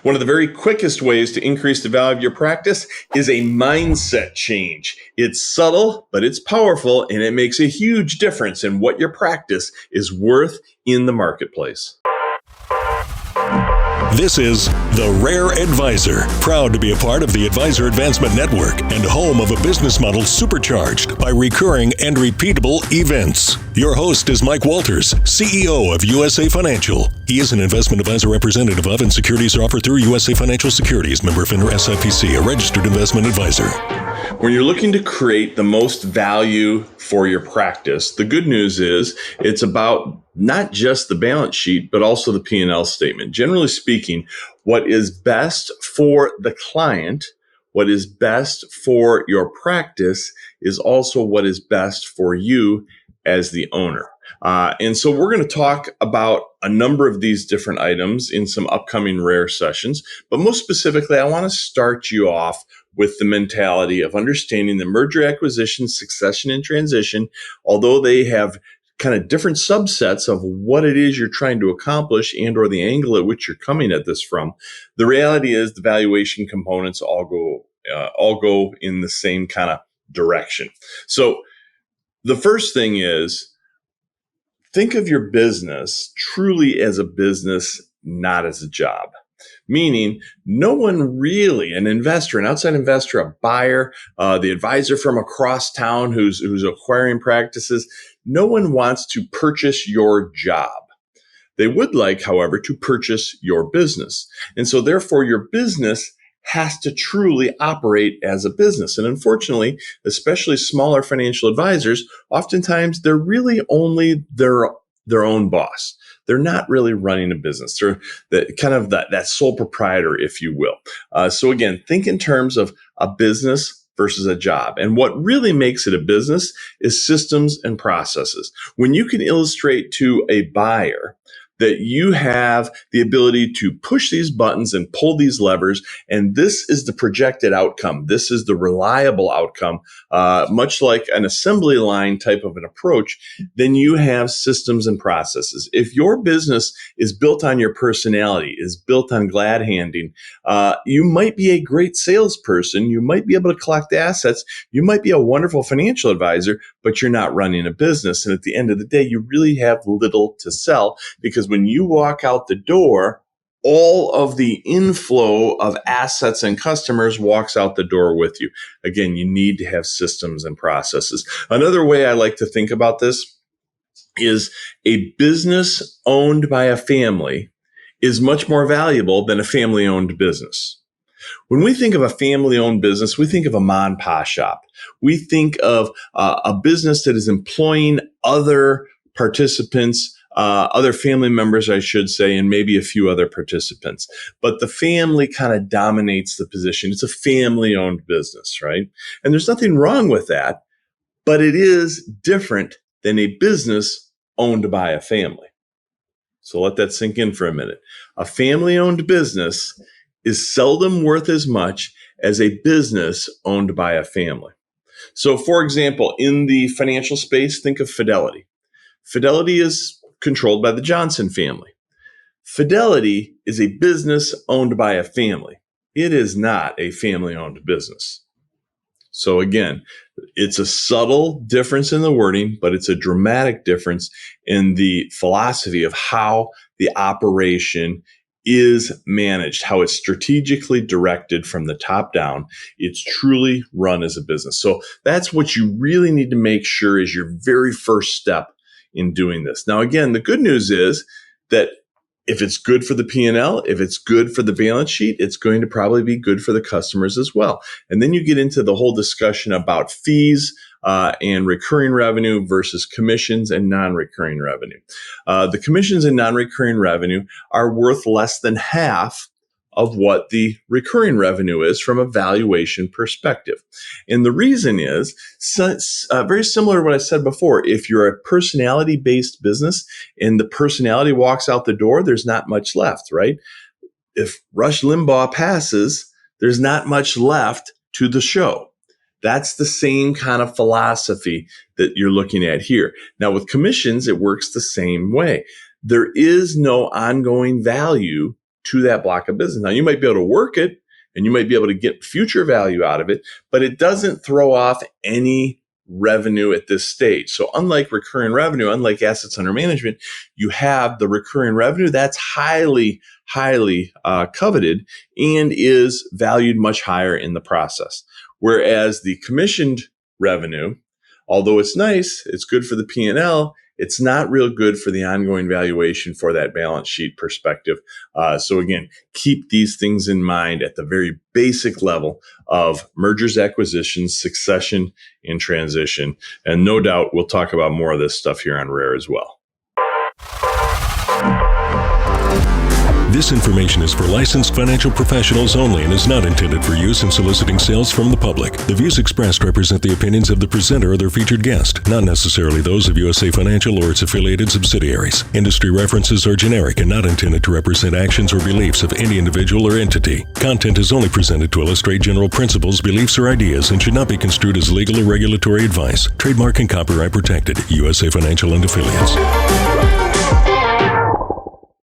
One of the very quickest ways to increase the value of your practice is a mindset change. It's subtle, but it's powerful, and it makes a huge difference in what your practice is worth in the marketplace. This is The Rare Advisor, proud to be a part of the Advisor Advancement Network and home of a business model supercharged by recurring and repeatable events. Your host is Mike Walters, CEO of USA Financial. He is an investment advisor representative of, and securities are offered through USA Financial Securities, member FINRA SIPC, a registered investment advisor. When you're looking to create the most value for your practice, the good news is it's about not just the balance sheet, but also the P&L statement. Generally speaking, what is best for the client, what is best for your practice is also what is best for you as the owner. And so we're going to talk about a number of these different items in some upcoming Rare sessions. But most specifically, I want to start you off with the mentality of understanding the merger, acquisition, succession, and transition, although they have kind of different subsets of what it is you're trying to accomplish and or the angle at which you're coming at this from. The reality is the valuation components all go in the same kind of direction. So the first thing is, think of your business truly as a business, not as a job. Meaning, no one really, an investor, an outside investor, a buyer, the advisor from across town who's acquiring practices, no one wants to purchase your job. They would like, however, to purchase your business. And so therefore, your business has to truly operate as a business. And unfortunately, especially smaller financial advisors, oftentimes they're really only their own boss. They're not really running a business. They're that sole proprietor, if you will. So again, think in terms of a business versus a job. And what really makes it a business is systems and processes. When you can illustrate to a buyer that you have the ability to push these buttons and pull these levers, and this is the projected outcome. This is the reliable outcome, much like an assembly line type of an approach, then you have systems and processes. If your business is built on your personality, is built on glad handing, you might be a great salesperson. You might be able to collect assets. You might be a wonderful financial advisor, but you're not running a business. And at the end of the day, you really have little to sell, because when you walk out the door, all of the inflow of assets and customers walks out the door with you. Again, you need to have systems and processes. Another way I like to think about this is a business owned by a family is much more valuable than a family-owned business. When we think of a family-owned business, we think of a mom and pop shop. We think of a business that is employing other participants, other family members, I should say, and maybe a few other participants. But the family kind of dominates the position. It's a family-owned business, right? And there's nothing wrong with that, but it is different than a business owned by a family. So let that sink in for a minute. A family-owned business is seldom worth as much as a business owned by a family. So, for example, in the financial space, think of Fidelity. Fidelity is controlled by the Johnson family. Fidelity is a business owned by a family. It is not a family-owned business. So again, it's a subtle difference in the wording, but it's a dramatic difference in the philosophy of how the operation is managed, how it's strategically directed from the top down. It's truly run as a business. So that's what you really need to make sure is your very first step in doing this. Now, again, the good news is that if it's good for the P&L, if it's good for the balance sheet, it's going to probably be good for the customers as well. And then you get into the whole discussion about fees and recurring revenue versus commissions and non-recurring revenue. The commissions and non-recurring revenue are worth less than half of what the recurring revenue is from a valuation perspective. And the reason is very similar to what I said before. If you're a personality-based business and the personality walks out the door, there's not much left, right? If Rush Limbaugh passes, there's not much left to the show. That's the same kind of philosophy that you're looking at here. Now, with commissions, it works the same way. There is no ongoing value to that block of business. Now, you might be able to work it and you might be able to get future value out of it, but it doesn't throw off any revenue at this stage. So unlike recurring revenue, unlike assets under management, you have the recurring revenue that's highly coveted and is valued much higher in the process. Whereas the commissioned revenue, although it's nice, it's good for the P&L, it's not real good for the ongoing valuation for that balance sheet perspective. So again, keep these things in mind at the very basic level of mergers, acquisitions, succession, and transition. And no doubt we'll talk about more of this stuff here on Rare as well. This information is for licensed financial professionals only and is not intended for use in soliciting sales from the public. The views expressed represent the opinions of the presenter or their featured guest, not necessarily those of USA Financial or its affiliated subsidiaries. Industry references are generic and not intended to represent actions or beliefs of any individual or entity. Content is only presented to illustrate general principles, beliefs, or ideas and should not be construed as legal or regulatory advice. Trademark and copyright protected. USA Financial and Affiliates.